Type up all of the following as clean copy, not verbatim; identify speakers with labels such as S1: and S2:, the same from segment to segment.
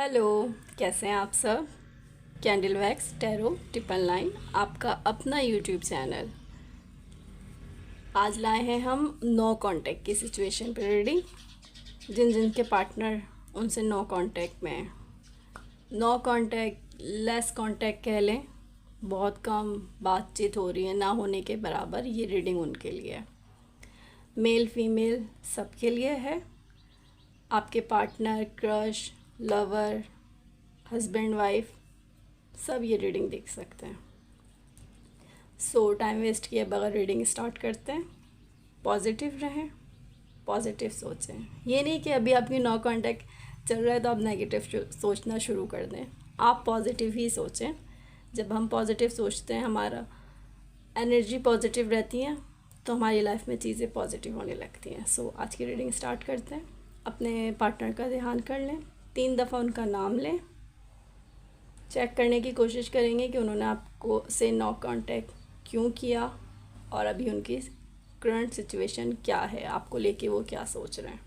S1: Hello. कैसे हैं आप सब। Candle wax tarot triple nine आपका अपना यूट्यूब चैनल। आज लाए हैं हम नो कांटेक्ट की सिचुएशन पर रीडिंग। जिन जिन के पार्टनर उनसे नो कांटेक्ट में हैं, नो कांटेक्ट लेस कांटेक्ट कह लें, बहुत कम बातचीत हो रही है, ना होने के बराबर, ये रीडिंग उनके लिए है। मेल फीमेल सबके लिए है। आपके partner, crush, lover, husband wife सब ये रीडिंग देख सकते हैं। सो टाइम वेस्ट किए बगैर रीडिंग स्टार्ट करते हैं। पॉजिटिव रहें, पॉजिटिव सोचें। ये नहीं कि अभी आपकी नो कांटेक्ट चल रहा है तो आप नेगेटिव सोचना शुरू कर दें। आप पॉजिटिव ही सोचें। जब हम पॉजिटिव सोचते हैं, हमारा एनर्जी पॉजिटिव रहती है, तो हमारी लाइफ में चीज़ें पॉजिटिव होने लगती हैं। सो आज की रीडिंग स्टार्ट करते हैं। अपने पार्टनर का ध्यान कर लें, 3 दफ़ा उनका नाम लें। चेक करने की कोशिश करेंगे कि उन्होंने आपको से नो कांटेक्ट क्यों किया और अभी उनकी करंट सिचुएशन क्या है, आपको लेके वो क्या सोच रहे हैं।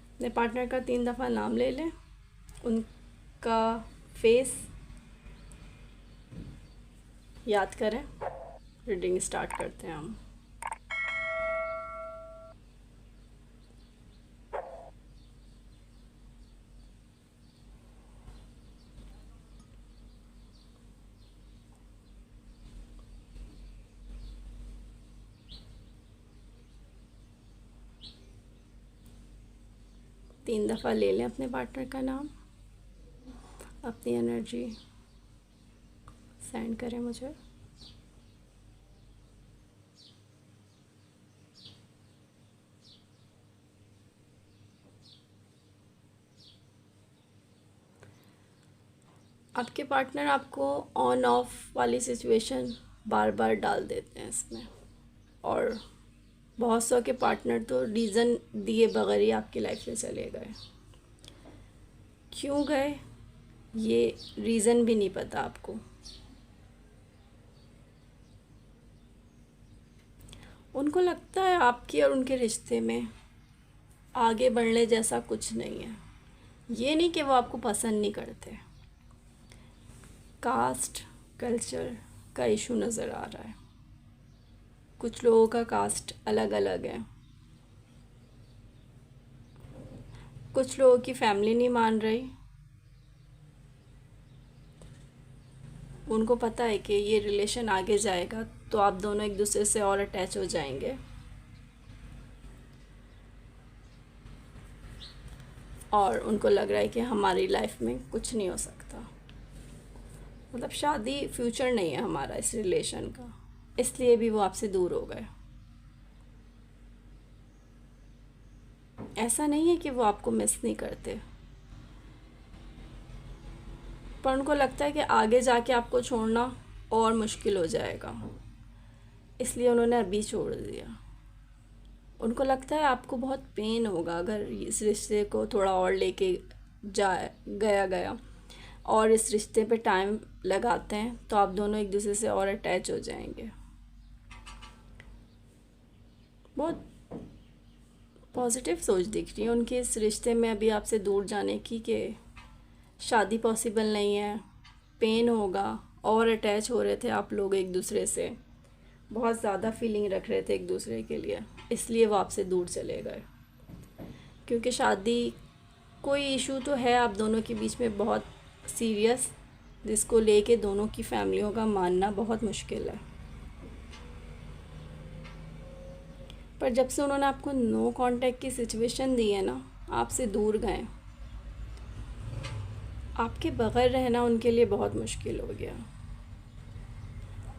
S1: अपने पार्टनर का 3 दफ़ा नाम ले लें, उनका फेस याद करें। रीडिंग स्टार्ट करते हैं हम। तीन दफ़ा ले लें अपने पार्टनर का नाम। अपनी एनर्जी सेंड करें मुझे। आपके पार्टनर आपको ऑन ऑफ वाली सिचुएशन बार बार डाल देते हैं इसमें, और बहुत सौ के पार्टनर तो रीज़न दिए बगैर ही आपकी लाइफ में चले गए। क्यों गए ये रीज़न भी नहीं पता आपको। उनको लगता है आपके और उनके रिश्ते में आगे बढ़ने जैसा कुछ नहीं है। ये नहीं कि वो आपको पसंद नहीं करते। कास्ट कल्चर का इशू नज़र आ रहा है। कुछ लोगों का कास्ट अलग अलग है। कुछ लोगों की फैमिली नहीं मान रही। उनको पता है कि ये रिलेशन आगे जाएगा तो आप दोनों एक दूसरे से और अटैच हो जाएंगे, और उनको लग रहा है कि हमारी लाइफ में कुछ नहीं हो सकता, मतलब शादी फ्यूचर नहीं है हमारा इस रिलेशन का, इसलिए भी वो आपसे दूर हो गए। ऐसा नहीं है कि वो आपको मिस नहीं करते, पर उनको लगता है कि आगे जाके आपको छोड़ना और मुश्किल हो जाएगा, इसलिए उन्होंने अभी छोड़ दिया। उनको लगता है आपको बहुत पेन होगा अगर इस रिश्ते को थोड़ा और लेके जाए गया और इस रिश्ते पे टाइम लगाते हैं तो आप दोनों एक दूसरे से और अटैच हो जाएंगे। बहुत पॉजिटिव सोच दिख रही है उनकी इस रिश्ते में अभी आपसे दूर जाने की, कि शादी पॉसिबल नहीं है, पेन होगा, और अटैच हो रहे थे आप लोग एक दूसरे से, बहुत ज़्यादा फीलिंग रख रहे थे एक दूसरे के लिए, इसलिए वो आपसे दूर चले गए। क्योंकि शादी कोई इशू तो है आप दोनों के बीच में बहुत सीरियस, जिसको लेके दोनों की फैमिलियों का मानना बहुत मुश्किल है। पर जब से उन्होंने आपको नो कांटेक्ट की सिचुएशन दी है ना, आपसे दूर गए, आपके बगैर रहना उनके लिए बहुत मुश्किल हो गया।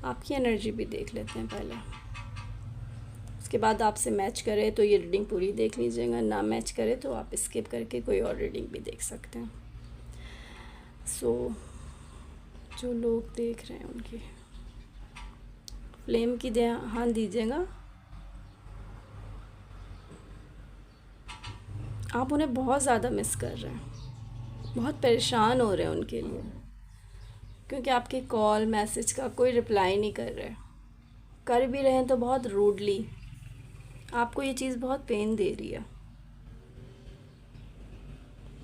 S1: आपकी एनर्जी भी देख लेते हैं पहले, उसके बाद आपसे मैच करे तो ये रीडिंग पूरी देख लीजिएगा, ना मैच करे तो आप स्किप करके कोई और रीडिंग भी देख सकते हैं। जो लोग देख रहे हैं उनकी फ्लेम की ध्यान दीजिएगा। आप उन्हें बहुत ज़्यादा मिस कर रहे हैं, बहुत परेशान हो रहे हैं उनके लिए, क्योंकि आपके कॉल मैसेज का कोई रिप्लाई नहीं कर रहे, कर भी रहे हैं तो बहुत रूडली। आपको ये चीज़ बहुत पेन दे रही है।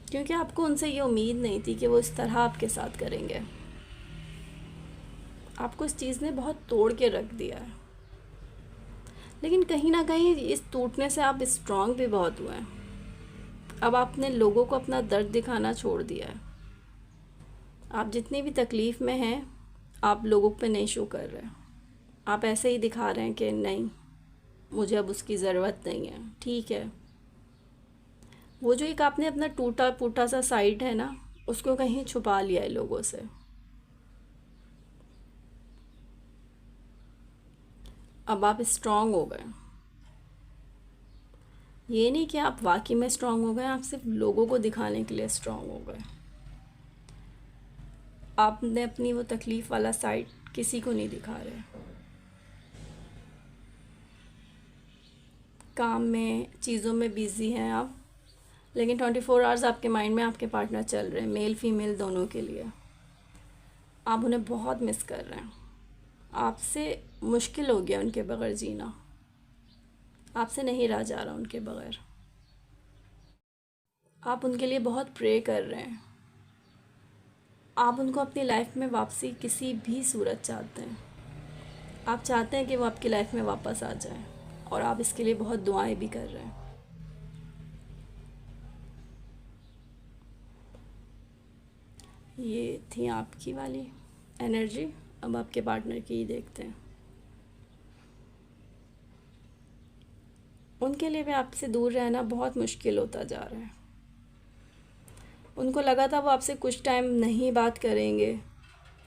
S1: क्योंकि आपको उनसे ये उम्मीद नहीं थी कि वो इस तरह आपके साथ करेंगे। आपको इस चीज़ ने बहुत तोड़ के रख दिया है, लेकिन कहीं ना कहीं इस टूटने से आप स्ट्रांग भी बहुत हुए हैं। अब आपने लोगों को अपना दर्द दिखाना छोड़ दिया है। आप जितनी भी तकलीफ़ में हैं, आप लोगों पे नहीं शो कर रहे। आप ऐसे ही दिखा रहे हैं कि नहीं, मुझे अब उसकी ज़रूरत नहीं है। ठीक है, वो जो एक आपने अपना टूटा फूटा सा साइड है ना, उसको कहीं छुपा लिया है लोगों से। अब आप स्ट्रांग हो गए। ये नहीं कि आप वाकई में स्ट्रांग हो गए, आप सिर्फ लोगों को दिखाने के लिए स्ट्रांग हो गए। आपने अपनी वो तकलीफ़ वाला साइड किसी को नहीं दिखा रहे। काम में, चीज़ों में बिज़ी हैं आप, लेकिन 24 आवर्स आपके माइंड में आपके पार्टनर चल रहे हैं, मेल फीमेल दोनों के लिए। आप उन्हें बहुत मिस कर रहे हैं। आपसे मुश्किल हो गया उनके बगैर जीना। आपसे नहीं रहा जा रहा उनके बगैर। आप उनके लिए बहुत प्रे कर रहे हैं। आप उनको अपनी लाइफ में वापसी किसी भी सूरत चाहते हैं। आप चाहते हैं कि वो आपकी लाइफ में वापस आ जाए, और आप इसके लिए बहुत दुआएं भी कर रहे हैं। ये थी आपकी वाली एनर्जी। अब आपके पार्टनर की ही देखते हैं। उनके लिए भी आपसे दूर रहना बहुत मुश्किल होता जा रहा है। उनको लगा था वो आपसे कुछ टाइम नहीं बात करेंगे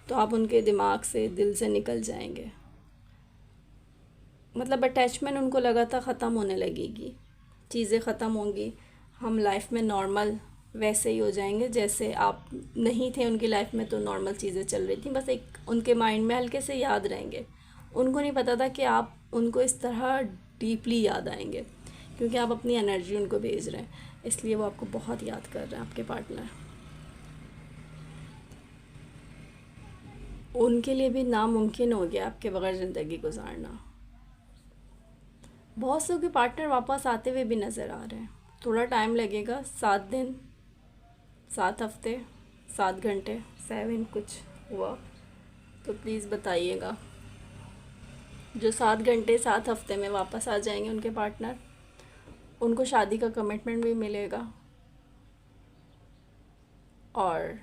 S1: तो आप उनके दिमाग से, दिल से निकल जाएंगे। मतलब अटैचमेंट उनको लगा था ख़त्म होने लगेगी, चीज़ें ख़त्म होंगी, हम लाइफ में नॉर्मल वैसे ही हो जाएंगे जैसे आप नहीं थे उनकी लाइफ में, तो नॉर्मल चीज़ें चल रही थी, बस एक उनके माइंड में हल्के से याद रहेंगे। उनको नहीं पता था कि आप उनको इस तरह डीपली याद आएंगे, क्योंकि आप अपनी एनर्जी उनको भेज रहे हैं, इसलिए वो आपको बहुत याद कर रहे हैं, आपके पार्टनर। उनके लिए भी नामुमकिन हो गया आपके बगैर ज़िंदगी गुजारना। बहुत से के पार्टनर वापस आते हुए भी नज़र आ रहे हैं। थोड़ा टाइम लगेगा, 7 दिन, 7 हफ्ते, 7 घंटे, 7 कुछ हुआ तो प्लीज़ बताइएगा। जो 7 घंटे 7 हफ्ते में वापस आ जाएंगे उनके पार्टनर, उनको शादी का कमिटमेंट भी मिलेगा। और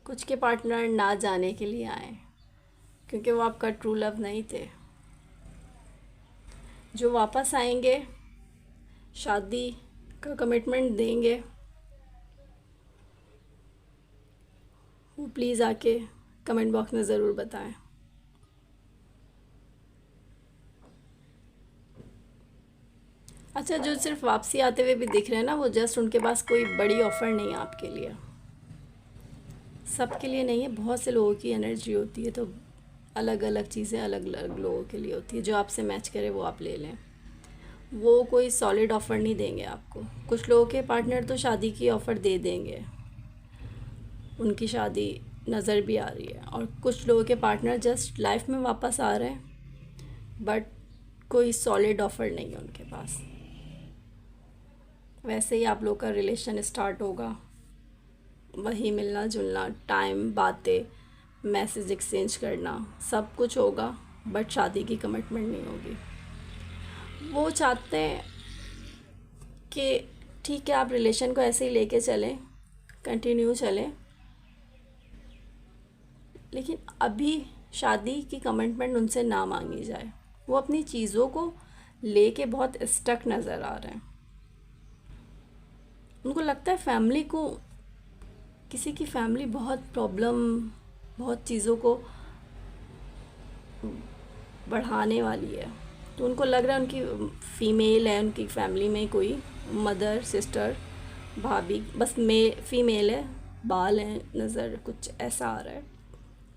S1: कुछ के पार्टनर ना जाने के लिए आए, क्योंकि वो आपका ट्रू लव नहीं थे। जो वापस आएंगे, शादी का कमिटमेंट देंगे, वो प्लीज़ आके कमेंट बॉक्स में ज़रूर बताएं। अच्छा, जो सिर्फ वापसी आते हुए भी दिख रहे हैं ना, वो जस्ट उनके पास कोई बड़ी ऑफ़र नहीं है आपके लिए। सबके लिए नहीं है, बहुत से लोगों की एनर्जी होती है, तो अलग अलग चीज़ें अलग अलग लोगों के लिए होती है। जो आपसे मैच करे वो आप ले लें। वो कोई सॉलिड ऑफ़र नहीं देंगे आपको। कुछ लोगों के पार्टनर तो शादी की ऑफ़र दे देंगे, उनकी शादी नज़र भी आ रही है, और कुछ लोगों के पार्टनर जस्ट लाइफ में वापस आ रहे हैं, बट कोई सॉलिड ऑफ़र नहीं है उनके पास। वैसे ही आप लोग का रिलेशन स्टार्ट होगा, वही मिलना जुलना, टाइम, बातें, मैसेज एक्सचेंज करना, सब कुछ होगा, बट शादी की कमिटमेंट नहीं होगी। वो चाहते हैं कि ठीक है, आप रिलेशन को ऐसे ही लेके चलें, कंटिन्यू चलें, लेकिन अभी शादी की कमिटमेंट उनसे ना मांगी जाए। वो अपनी चीज़ों को लेके बहुत स्टक नज़र आ रहे हैं। उनको लगता है फैमिली को, किसी की फैमिली बहुत प्रॉब्लम, बहुत चीज़ों को बढ़ाने वाली है, तो उनको लग रहा है उनकी फ़ीमेल है, उनकी फैमिली में कोई मदर, सिस्टर, भाभी, बस फीमेल है, बाल हैं, नज़र कुछ ऐसा आ रहा है,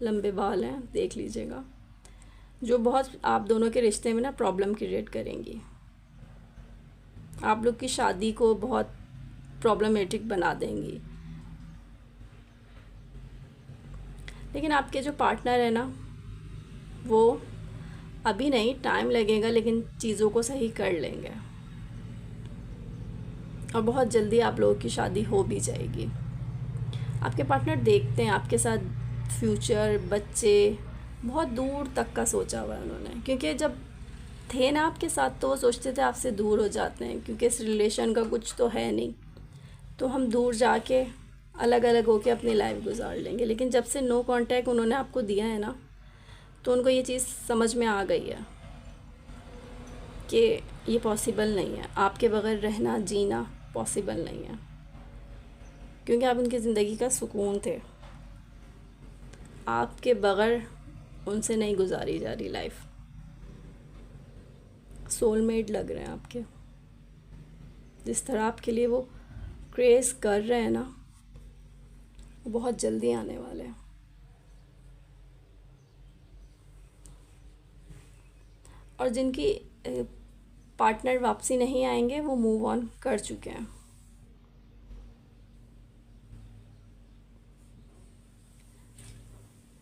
S1: लंबे बाल हैं, देख लीजिएगा, जो बहुत आप दोनों के रिश्ते में ना प्रॉब्लम क्रिएट करेंगी। आप लोग की शादी को बहुत प्रॉब्लमेटिक बना देंगी। लेकिन आपके जो पार्टनर है ना, वो अभी नहीं, टाइम लगेगा, लेकिन चीज़ों को सही कर लेंगे। और बहुत जल्दी आप लोगों की शादी हो भी जाएगी। आपके पार्टनर देखते हैं आपके साथ फ्यूचर, बच्चे, बहुत दूर तक का सोचा हुआ है उन्होंने, क्योंकि जब थे ना आपके साथ तो वो सोचते थे आपसे दूर हो जाते हैं, क्योंकि इस रिलेशन का कुछ तो है नहीं, तो हम दूर जाके अलग अलग होके अपनी लाइफ गुजार लेंगे। लेकिन जब से नो कांटेक्ट उन्होंने आपको दिया है ना, तो उनको ये चीज़ समझ में आ गई है कि ये पॉसिबल नहीं है, आपके बगैर रहना जीना पॉसिबल नहीं है, क्योंकि आप उनकी ज़िंदगी का सुकून थे। आपके बगैर उनसे नहीं गुजारी जा रही लाइफ। सोलमेट लग रहे हैं आपके। जिस तरह आपके लिए वो क्रेज़ कर रहे हैं ना, वो बहुत जल्दी आने वाले हैं। और जिनकी पार्टनर वापसी नहीं आएंगे वो मूव ऑन कर चुके हैं।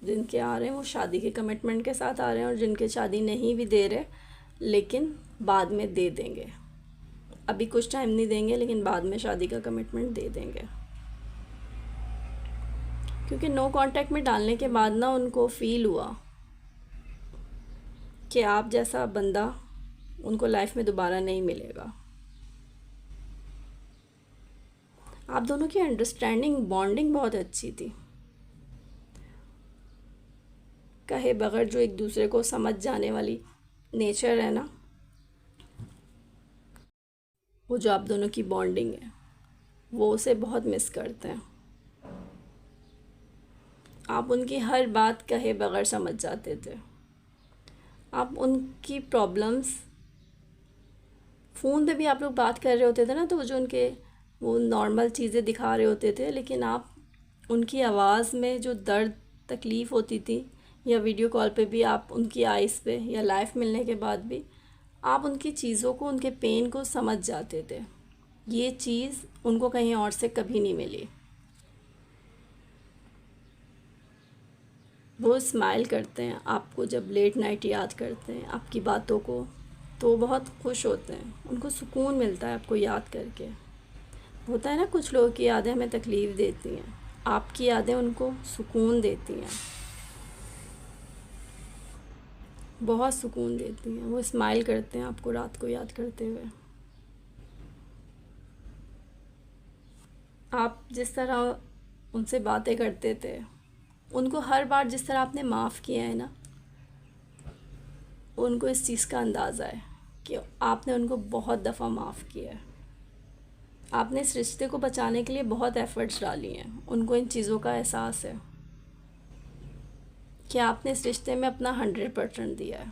S1: जिनके आ रहे हैं वो शादी के कमिटमेंट के साथ आ रहे हैं, और जिनके शादी नहीं भी दे रहे लेकिन बाद में दे देंगे। अभी कुछ टाइम नहीं देंगे लेकिन बाद में शादी का कमिटमेंट दे देंगे, क्योंकि नो कांटेक्ट में डालने के बाद ना उनको फील हुआ कि आप जैसा बंदा उनको लाइफ में दोबारा नहीं मिलेगा। आप दोनों की अंडरस्टैंडिंग, बॉन्डिंग बहुत अच्छी थी। कहे बगैर जो एक दूसरे को समझ जाने वाली नेचर है ना, वो जो आप दोनों की बॉन्डिंग है, वो उसे बहुत मिस करते हैं। आप उनकी हर बात कहे बगैर समझ जाते थे। आप उनकी प्रॉब्लम्स, फ़ोन पे भी आप लोग बात कर रहे होते थे ना, तो वो जो उनके वो नॉर्मल चीज़ें दिखा रहे होते थे, लेकिन आप उनकी आवाज़ में जो दर्द, तकलीफ़ होती थी, या वीडियो कॉल पे भी आप उनकी आइज़ पे, या लाइव मिलने के बाद भी आप उनकी चीज़ों को, उनके पेन को समझ जाते थे। ये चीज़ उनको कहीं और से कभी नहीं मिली। वो स्माइल करते हैं आपको जब लेट नाइट याद करते हैं आपकी बातों को, तो वो बहुत खुश होते हैं, उनको सुकून मिलता है आपको याद करके। होता है ना, कुछ लोगों की यादें हमें तकलीफ़ देती हैं, आपकी यादें उनको सुकून देती हैं, बहुत सुकून देती हैं। वो स्माइल करते हैं आपको रात को याद करते हुए। आप जिस तरह उनसे बातें करते थे, उनको हर बार जिस तरह आपने माफ़ किया है ना, उनको इस चीज़ का अंदाज़ा है कि आपने उनको बहुत दफ़ा माफ़ किया है। आपने इस रिश्ते को बचाने के लिए बहुत एफ़र्ट्स डाली हैं। उनको इन चीज़ों का एहसास है कि आपने इस रिश्ते में अपना 100% दिया है,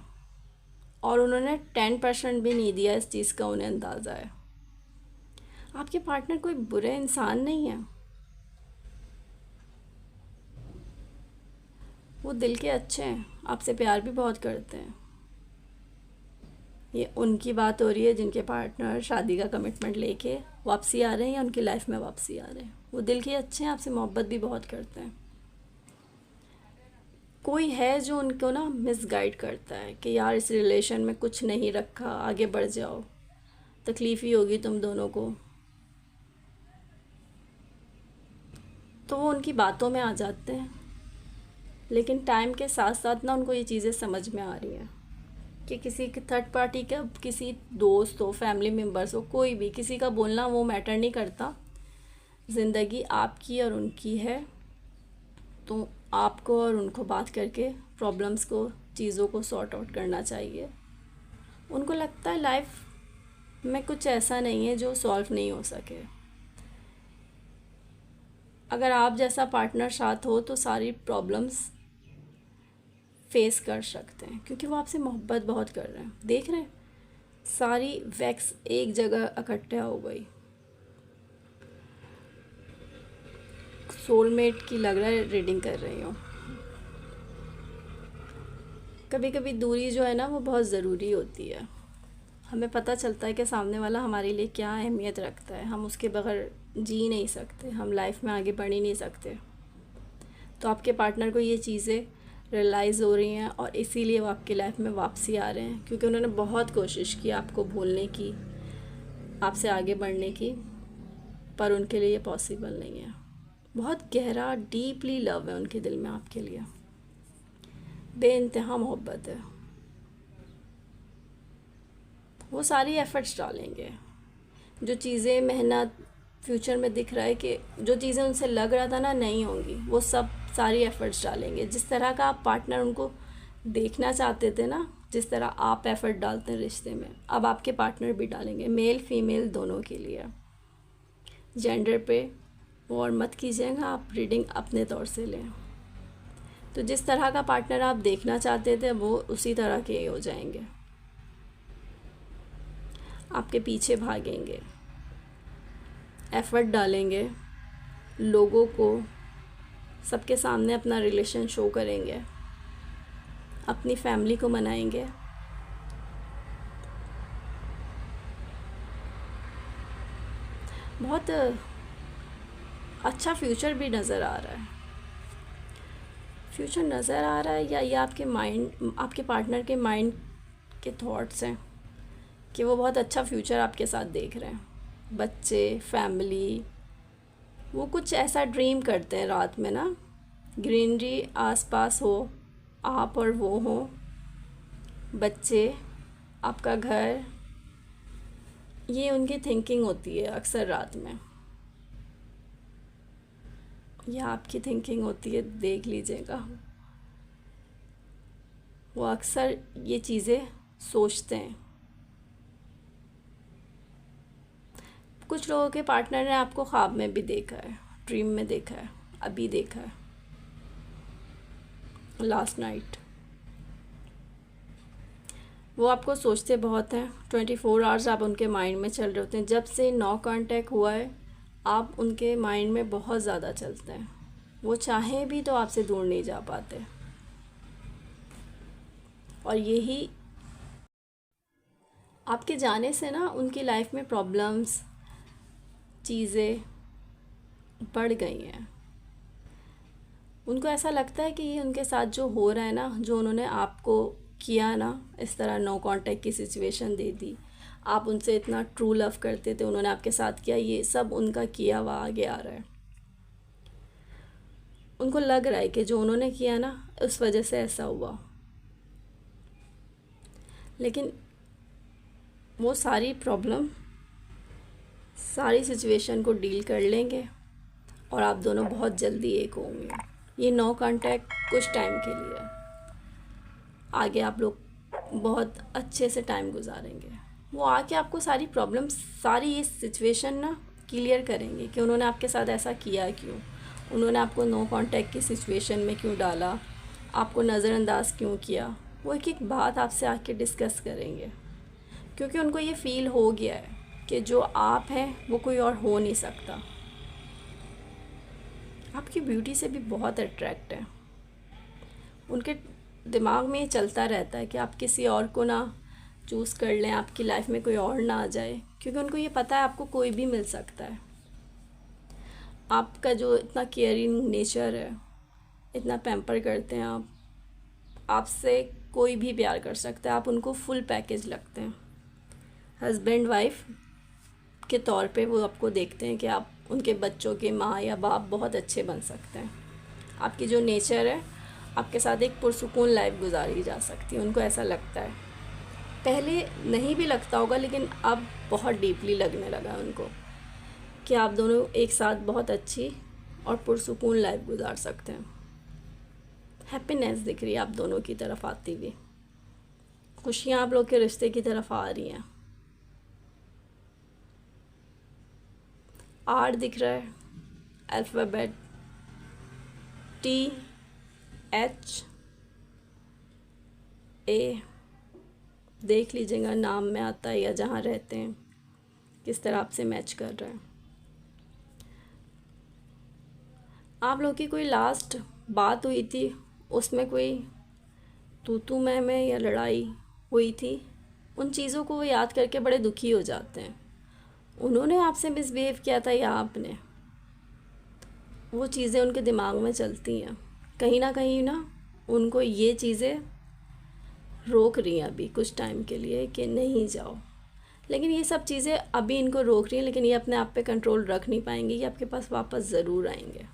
S1: और उन्होंने 10% भी नहीं दिया। इस चीज़ का उन्हें अंदाज़ा है। आपके पार्टनर कोई बुरे इंसान नहीं है, वो दिल के अच्छे हैं, आपसे प्यार भी बहुत करते हैं। ये उनकी बात हो रही है जिनके पार्टनर शादी का कमिटमेंट लेके वापसी आ रहे हैं, या उनकी लाइफ में वापसी आ रहे हैं। वो दिल के अच्छे हैं, आपसे मोहब्बत भी बहुत करते हैं। कोई है जो उनको ना मिसगाइड करता है कि यार इस रिलेशन में कुछ नहीं रखा, आगे बढ़ जाओ, तकलीफ़ ही होगी तुम दोनों को, तो वो उनकी बातों में आ जाते हैं। लेकिन टाइम के साथ साथ ना उनको ये चीज़ें समझ में आ रही हैं कि किसी के थर्ड पार्टी का, किसी दोस्त हो, फैमिली मेम्बर्स हो, कोई भी, किसी का बोलना वो मैटर नहीं करता। ज़िंदगी आपकी और उनकी है, तो आपको और उनको बात करके प्रॉब्लम्स को, चीज़ों को सॉर्ट आउट करना चाहिए। उनको लगता है लाइफ में कुछ ऐसा नहीं है जो सॉल्व नहीं हो सके। अगर आप जैसा पार्टनर साथ हो तो सारी प्रॉब्लम्स फेस कर सकते हैं, क्योंकि वो आपसे मोहब्बत बहुत कर रहे हैं। देख रहे हैं, सारी वैक्स एक जगह इकट्ठा हो गई। सोलमेट की लग रहा है रीडिंग कर रही हूँ। कभी कभी दूरी जो है ना, वो बहुत ज़रूरी होती है। हमें पता चलता है कि सामने वाला हमारे लिए क्या अहमियत रखता है। हम उसके बगैर जी नहीं सकते, हम लाइफ में आगे बढ़ ही नहीं सकते। तो आपके पार्टनर को ये चीज़ें रियलाइज़ हो रही हैं, और इसीलिए वो आपकी लाइफ में वापसी आ रहे हैं, क्योंकि उन्होंने बहुत कोशिश की आपको भूलने की, आपसे आगे बढ़ने की, पर उनके लिए ये पॉसिबल नहीं है। बहुत गहरा डीपली लव है उनके दिल में आपके लिए, बेइंतहा मोहब्बत है। वो सारी एफ़र्ट्स डालेंगे, जो चीज़ें मेहनत फ्यूचर में दिख रहा है कि जो चीज़ें उनसे लग रहा था ना नहीं होंगी, वो सब सारी एफ़र्ट्स डालेंगे। जिस तरह का आप पार्टनर उनको देखना चाहते थे ना, जिस तरह आप एफ़र्ट डालते हैं रिश्ते में, अब आपके पार्टनर भी डालेंगे, मेल फीमेल दोनों के लिए। जेंडर पे और मत कीजिएगा, आप रीडिंग अपने तौर से लें। तो जिस तरह का पार्टनर आप देखना चाहते थे वो उसी तरह के हो जाएंगे, आपके पीछे भागेंगे, एफ़र्ट डालेंगे, लोगों को सबके सामने अपना रिलेशन शो करेंगे, अपनी फैमिली को मनाएंगे। बहुत अच्छा फ्यूचर भी नज़र आ रहा है। फ्यूचर नज़र आ रहा है या ये आपके माइंड, आपके पार्टनर के माइंड के थॉट्स हैं कि वो बहुत अच्छा फ्यूचर आपके साथ देख रहे हैं। बच्चे, फैमिली, वो कुछ ऐसा ड्रीम करते हैं रात में ना, ग्रीनरी आसपास हो, आप और वो हो, बच्चे, आपका घर, ये उनकी थिंकिंग होती है अक्सर रात में। यह आपकी थिंकिंग होती है, देख लीजिएगा। वो अक्सर ये चीज़ें सोचते हैं। कुछ लोगों के पार्टनर ने आपको ख्वाब में भी देखा है, ड्रीम में देखा है, अभी देखा है, लास्ट नाइट। वो आपको सोचते बहुत हैं, 24 आवर्स आप उनके माइंड में चल रहे होते हैं। जब से नो कांटेक्ट हुआ है आप उनके माइंड में बहुत ज़्यादा चलते हैं। वो चाहें भी तो आपसे दूर नहीं जा पाते, और यही आपके जाने से ना उनकी लाइफ में प्रॉब्लम्स, चीज़ें बढ़ गई हैं। उनको ऐसा लगता है कि ये उनके साथ जो हो रहा है ना, जो उन्होंने आपको किया ना, इस तरह नो कांटेक्ट की सिचुएशन दे दी, आप उनसे इतना ट्रू लव करते थे, उन्होंने आपके साथ किया, ये सब उनका किया हुआ आगे आ रहा है। उनको लग रहा है कि जो उन्होंने किया ना उस वजह से ऐसा हुआ, लेकिन वो सारी प्रॉब्लम, सारी सिचुएशन को डील कर लेंगे और आप दोनों बहुत जल्दी एक होंगे। ये नो कांटेक्ट कुछ टाइम के लिए है, आगे आप लोग बहुत अच्छे से टाइम गुजारेंगे। वो आके आपको सारी प्रॉब्लम, सारी ये सिचुएशन ना क्लियर करेंगे कि उन्होंने आपके साथ ऐसा किया क्यों, उन्होंने आपको नो कांटेक्ट की सिचुएशन में क्यों डाला, आपको नज़रअंदाज क्यों किया। वो एक एक बात आपसे आके डिस्कस करेंगे, क्योंकि उनको ये फ़ील हो गया है कि जो आप हैं वो कोई और हो नहीं सकता। आपकी ब्यूटी से भी बहुत अट्रैक्ट है। उनके दिमाग में ये चलता रहता है कि आप किसी और को ना चूज़ कर लें, आपकी लाइफ में कोई और ना आ जाए, क्योंकि उनको ये पता है आपको कोई भी मिल सकता है। आपका जो इतना केयरिंग नेचर है, इतना पैम्पर करते हैं आप, आपसे कोई भी प्यार कर सकता है, आप उनको फुल पैकेज लगते हैं। हस्बैंड वाइफ के तौर पे वो आपको देखते हैं कि आप उनके बच्चों के माँ या बाप बहुत अच्छे बन सकते हैं। आपकी जो नेचर है, आपके साथ एक पुरसुकून लाइफ गुजारी जा सकती है, उनको ऐसा लगता है। पहले नहीं भी लगता होगा, लेकिन अब बहुत डीपली लगने लगा है उनको कि आप दोनों एक साथ बहुत अच्छी और पुरसुकून लाइफ गुजार सकते हैं। हैप्पीनेस दिख रही है आप दोनों की तरफ आती हुई, खुशियाँ आप लोग के रिश्ते की तरफ आ रही हैं। आर दिख रहा है, अल्फ़ाबेट THA, देख लीजिएगा नाम में आता है या जहाँ रहते हैं किस तरह आपसे मैच कर रहा है। आप लोग की कोई लास्ट बात हुई थी, उसमें कोई तू मैं या लड़ाई हुई थी, उन चीज़ों को वो याद करके बड़े दुखी हो जाते हैं। उन्होंने आपसे मिसबिहेव किया था या आपने, वो चीज़ें उनके दिमाग में चलती हैं। कहीं ना उनको ये चीज़ें रोक रही हैं अभी कुछ टाइम के लिए कि नहीं जाओ, लेकिन ये सब चीज़ें अभी इनको रोक रही हैं, लेकिन ये अपने आप पे कंट्रोल रख नहीं पाएंगे। ये आपके पास वापस ज़रूर आएंगे,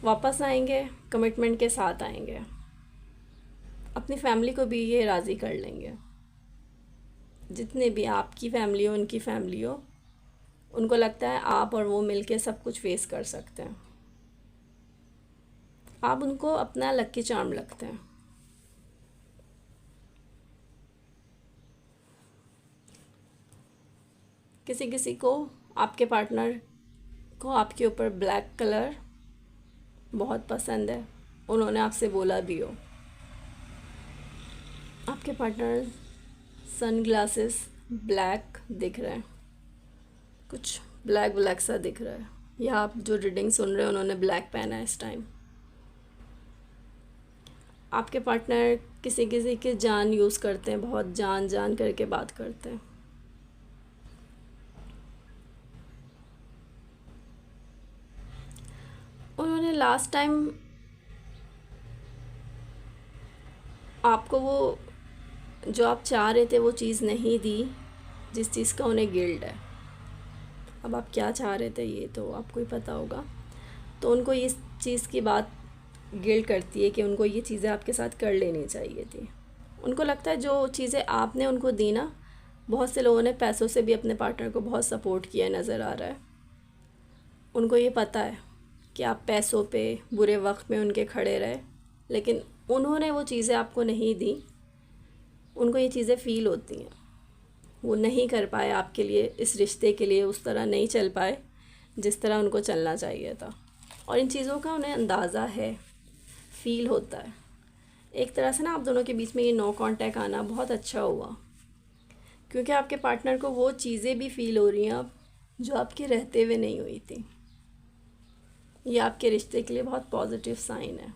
S1: वापस आएंगे, कमिटमेंट के साथ आएंगे, अपनी फैमिली को भी ये राज़ी कर लेंगे। जितने भी आपकी फैमिली हो, उनकी फैमिली हो, उनको लगता है आप और वो मिलके सब कुछ फेस कर सकते हैं। आप उनको अपना लकी चार्म लगते हैं। किसी किसी को, आपके पार्टनर को आपके ऊपर ब्लैक कलर बहुत पसंद है, उन्होंने आपसे बोला भी हो। आपके पार्टनर सन ग्लासेस ब्लैक दिख रहे हैं, कुछ ब्लैक ब्लैक सा दिख रहा है, या आप जो रीडिंग सुन रहे हैं उन्होंने ब्लैक पहना है इस टाइम। आपके पार्टनर किसी किसी के जान यूज़ करते हैं, बहुत जान जान करके बात करते हैं। उन्होंने लास्ट टाइम आपको वो जो आप चाह रहे थे वो चीज़ नहीं दी, जिस चीज़ का उन्हें गिल्ट है। अब आप क्या चाह रहे थे ये तो आपको ही पता होगा। तो उनको इस चीज़ की बात गिल्ट करती है कि उनको ये चीज़ें आपके साथ कर लेनी चाहिए थी। उनको लगता है जो चीज़ें आपने उनको दी ना, बहुत से लोगों ने पैसों से भी अपने पार्टनर को बहुत सपोर्ट किया नज़र आ रहा है। उनको ये पता है कि आप पैसों पे बुरे वक्त में उनके खड़े रहे, लेकिन उन्होंने वो चीज़ें आपको नहीं दी। उनको ये चीज़ें फ़ील होती हैं, वो नहीं कर पाए आपके लिए, इस रिश्ते के लिए उस तरह नहीं चल पाए जिस तरह उनको चलना चाहिए था। और इन चीज़ों का उन्हें अंदाज़ा है, फ़ील होता है। एक तरह से ना आप दोनों के बीच में ये नो कांटेक्ट आना बहुत अच्छा हुआ, क्योंकि आपके पार्टनर को वो चीज़ें भी फ़ील हो रही हैं अब जो आपके रहते हुए नहीं हुई थी। ये आपके रिश्ते के लिए बहुत पॉजिटिव साइन है,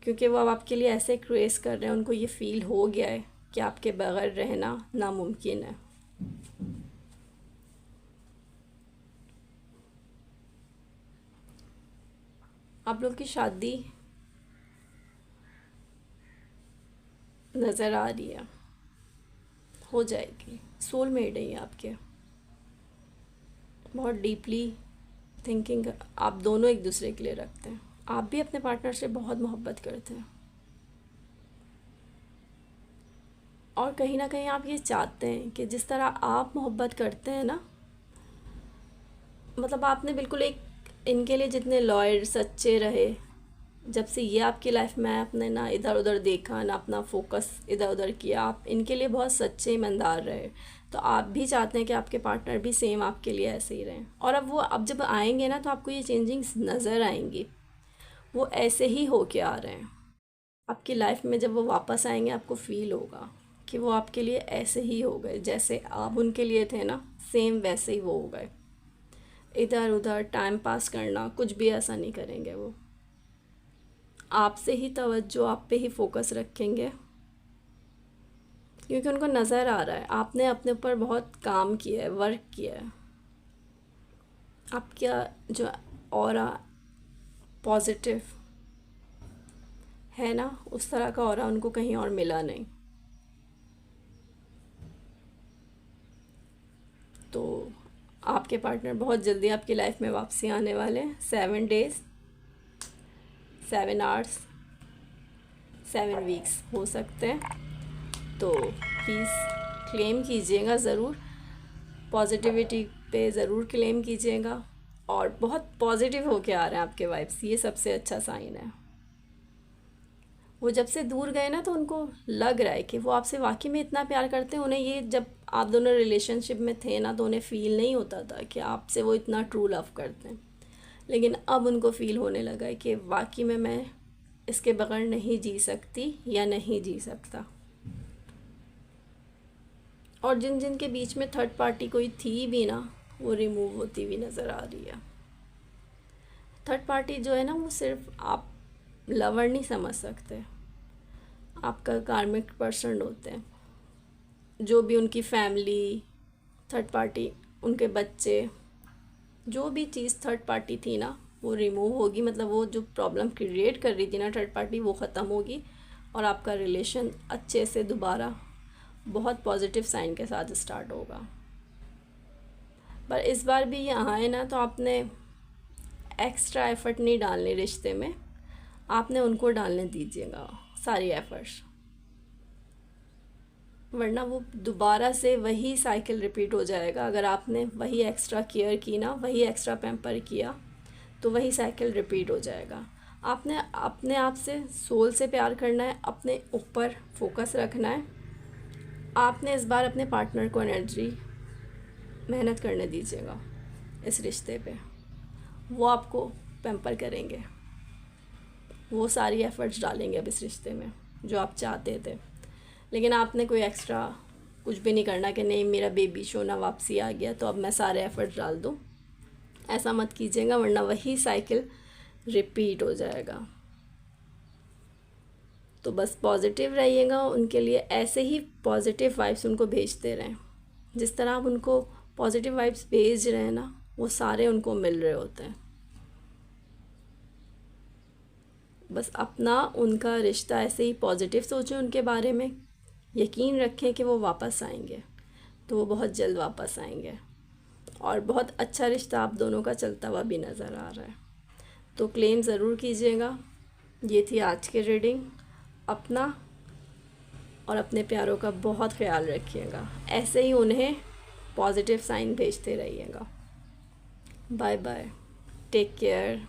S1: क्योंकि वो अब आपके लिए ऐसे क्रेस कर रहे हैं, उनको ये फ़ील हो गया है कि आपके बगैर रहना नामुमकिन है। आप लोग की शादी नज़र आ रही है, हो जाएगी। सोलमेट है ये आपके, बहुत डीपली थिंकिंग आप दोनों एक दूसरे के लिए रखते हैं। आप भी अपने पार्टनर से बहुत मोहब्बत करते हैं, और कहीं ना कहीं आप ये चाहते हैं कि जिस तरह आप मोहब्बत करते हैं ना, मतलब आपने बिल्कुल एक इनके लिए जितने लॉयल सच्चे रहे, जब से ये आपकी लाइफ में आए, आपने ना इधर उधर देखा, ना अपना फोकस इधर उधर किया, आप इनके लिए बहुत सच्चे ईमानदार रहे। तो आप भी चाहते हैं कि आपके पार्टनर भी सेम आपके लिए ऐसे ही रहें। और अब जब आएंगे ना, तो आपको ये चेंजिंग्स नज़र आएंगी, वो ऐसे ही हो के आ रहे हैं आपकी लाइफ में। जब वो वापस आएंगे आपको फील होगा कि वो आपके लिए ऐसे ही हो गए, जैसे आप उनके लिए थे ना, सेम वैसे ही वो हो गए। इधर उधर टाइम पास करना कुछ भी ऐसा नहीं करेंगे वो, आपसे ही तवज्जो, आप पे ही फोकस रखेंगे, क्योंकि उनको नज़र आ रहा है आपने अपने ऊपर बहुत काम किया है, वर्क किया है। आपका जो ऑरा पॉजिटिव है ना, उस तरह का ऑरा उनको कहीं और मिला नहीं। तो आपके पार्टनर बहुत जल्दी आपकी लाइफ में वापसी आने वाले हैं। 7 डेज़ 7 आवर्स 7 वीक्स हो सकते हैं। तो प्लीज़ क्लेम कीजिएगा ज़रूर, पॉजिटिविटी पे ज़रूर क्लेम कीजिएगा। और बहुत पॉजिटिव होके आ रहे हैं आपके वाइब्स, ये सबसे अच्छा साइन है। वो जब से दूर गए ना, तो उनको लग रहा है कि वो आपसे वाकई में इतना प्यार करते हैं। उन्हें ये, जब आप दोनों रिलेशनशिप में थे ना, तो उन्हें फ़ील नहीं होता था कि आपसे वो इतना ट्रू लव करते हैं, लेकिन अब उनको फ़ील होने लगा है कि वाकई में मैं इसके बगैर नहीं जी सकती या नहीं जी सकता। और जिन जिन के बीच में थर्ड पार्टी कोई थी भी ना, वो रिमूव होती हुई नज़र आ रही है। थर्ड पार्टी जो है ना, वो सिर्फ आप लवर नहीं समझ सकते, आपका कार्मिक पर्सन होते हैं। जो भी उनकी फैमिली, थर्ड पार्टी, उनके बच्चे, जो भी चीज़ थर्ड पार्टी थी ना, वो रिमूव होगी। मतलब वो जो प्रॉब्लम क्रिएट कर रही थी ना थर्ड पार्टी, वो ख़त्म होगी, और आपका रिलेशन अच्छे से दोबारा बहुत पॉजिटिव साइन के साथ स्टार्ट होगा। पर इस बार भी यहाँ है ना, तो आपने एक्स्ट्रा एफ़र्ट नहीं डालने रिश्ते में, आपने उनको डालने दीजिएगा सारी एफ़र्ट्स, वरना वो दोबारा से वही साइकिल रिपीट हो जाएगा। अगर आपने वही एक्स्ट्रा केयर की ना, वही एक्स्ट्रा पैम्पर किया, तो वही साइकिल रिपीट हो जाएगा। आपने अपने आप से सोल से प्यार करना है, अपने ऊपर फोकस रखना है। आपने इस बार अपने पार्टनर को एनर्जी मेहनत करने दीजिएगा इस रिश्ते पे, वो आपको पैम्पर करेंगे, वो सारी एफ़र्ट्स डालेंगे अब इस रिश्ते में जो आप चाहते थे। लेकिन आपने कोई एक्स्ट्रा कुछ भी नहीं करना कि नहीं मेरा बेबी सोना वापसी आ गया तो अब मैं सारे एफ़र्ट्स डाल दूँ। ऐसा मत कीजिएगा, वरना वही साइकिल रिपीट हो जाएगा। तो बस पॉजिटिव रहिएगा उनके लिए, ऐसे ही पॉजिटिव वाइब्स उनको भेजते रहें। जिस तरह आप उनको पॉजिटिव वाइब्स भेज रहे हैं ना, वो सारे उनको मिल रहे होते हैं। बस अपना उनका रिश्ता ऐसे ही पॉजिटिव सोचें उनके बारे में, यकीन रखें कि वो वापस आएंगे, तो वो बहुत जल्द वापस आएंगे और बहुत अच्छा रिश्ता आप दोनों का चलता हुआ भी नज़र आ रहा है। तो क्लेम ज़रूर कीजिएगा। ये थी आज की रीडिंग। अपना और अपने प्यारों का बहुत ख्याल रखिएगा, ऐसे ही उन्हें पॉजिटिव साइन भेजते रहिएगा। Bye bye, take care.